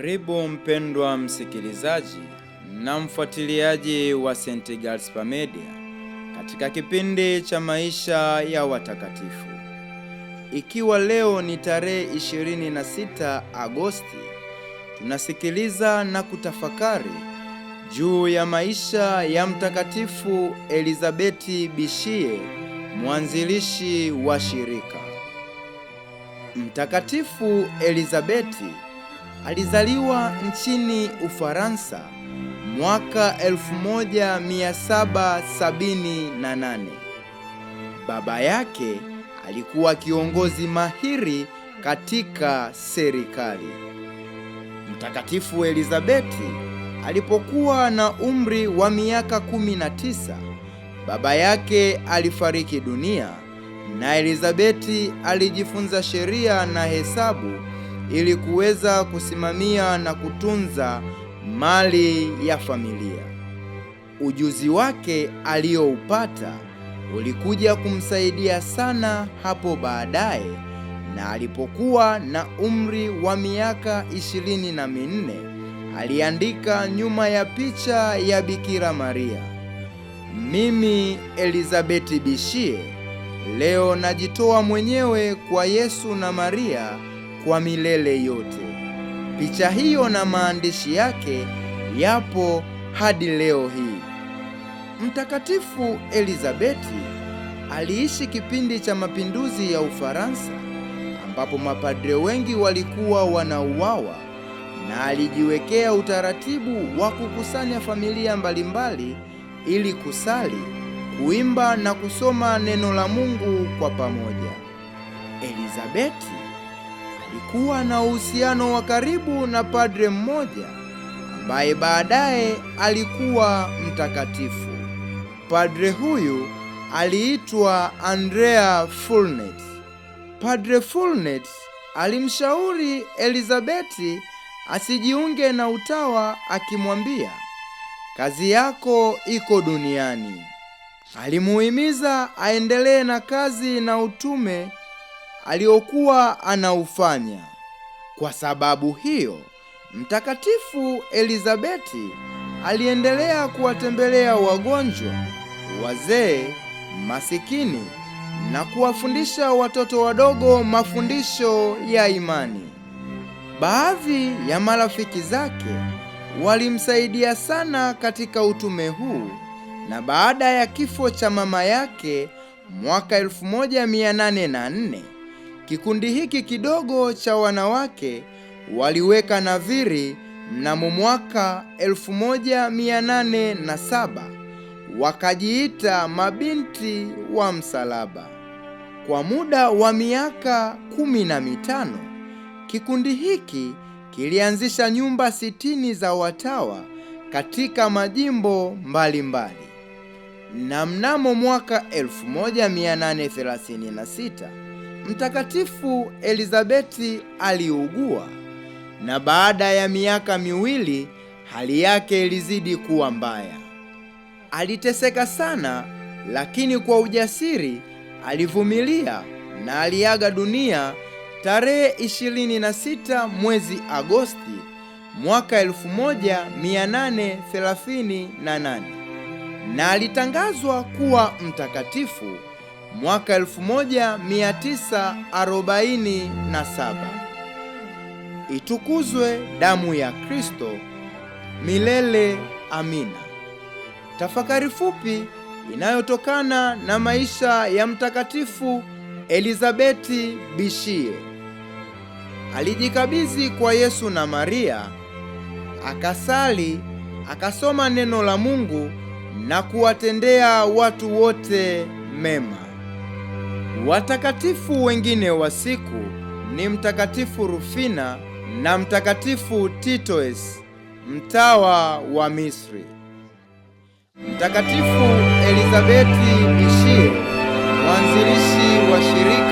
Karibu mpendwa msikilizaji na mfuatiliaji wa St. Gaspar Media katika kipindi cha maisha ya watakatifu. Ikiwa leo ni tarehe 26 Agosti, tunasikiliza na kutafakari juu ya maisha ya Mtakatifu Elizabeti Bishie, mwanzilishi wa shirika. Mtakatifu Elizabeti alizaliwa nchini Ufaransa mwaka 1778. Baba yake alikuwa kiongozi mahiri katika serikali. Mtakatifu Elizabeti alipokuwa na umri wa miaka 19, baba yake alifariki dunia na Elizabeti alijifunza sheria na hesabu ili kuweza kusimamia na kutunza mali ya familia. Ujuzi wake alioupata ulikuja kumsaidia sana hapo baadaye, na alipokuwa na umri wa miaka 24 aliandika nyuma ya picha ya Bikira Maria: "Mimi Elizabeti Bishie leo najitoa mwenyewe kwa Yesu na Maria kwa milele yote." Picha hiyo na maandishi yake yapo hadi leo hii. Mtakatifu Elizabeti aliishi kipindi cha mapinduzi ya Ufaransa ambapo mapadre wengi walikuwa wanauawa, na alijiwekea utaratibu wa kukusanya familia mbalimbali ili kusali, kuimba na kusoma neno la Mungu kwa pamoja. Elizabeti alikuwa na uhusiano wa karibu na padre mmoja ambaye baadaye alikuwa mtakatifu. Padre huyu aliitwa Andrea Fulnet. Padre Fulnet alimshauri Elizabeti asijiunge na utawa, akimwambia, "Kazi yako iko duniani." Alimuhimiza aendelee na kazi na utume aliokuwa anaufanya. Kwa sababu hiyo, Mtakatifu Elizabeti aliendelea kuwatembelea wagonjwa, wazee, masikini na kuwafundisha watoto wadogo mafundisho ya imani. Baadhi ya marafiki zake walimsaidia sana katika utume huu, na baada ya kifo cha mama yake mwaka 1804, kikundi hiki kidogo cha wanawake waliweka nadhiri mnamo mwaka 1807, wakajiita mabinti wa msalaba. Kwa muda wa miaka 15, kikundi hiki kilianzisha nyumba 60 za watawa katika majimbo mbalimbali. Na mnamo mwaka 1836 Mtakatifu Elizabeti aliugua, na baada ya miaka miwili hali yake ilizidi kuwa mbaya. Aliteseka sana, lakini kwa ujasiri alivumilia na aliaga dunia tarehe 26 mwezi Agosti mwaka 1838, na alitangazwa kuwa mtakatifu mwaka 1947. Itukuzwe damu ya Kristo! Milele amina. Tafakari fupi inayotokana na maisha ya Mtakatifu Elizabeti Bishie. Alijikabidhi kwa Yesu na Maria, akasali, akasoma neno la Mungu na kuwatendea watu wote mema. Watakatifu wengine wa siku ni Mtakatifu Rufina na Mtakatifu Titoes, mtawa wa Misri. Mtakatifu Elizabeti Bishie, mwanzilishi wa shirika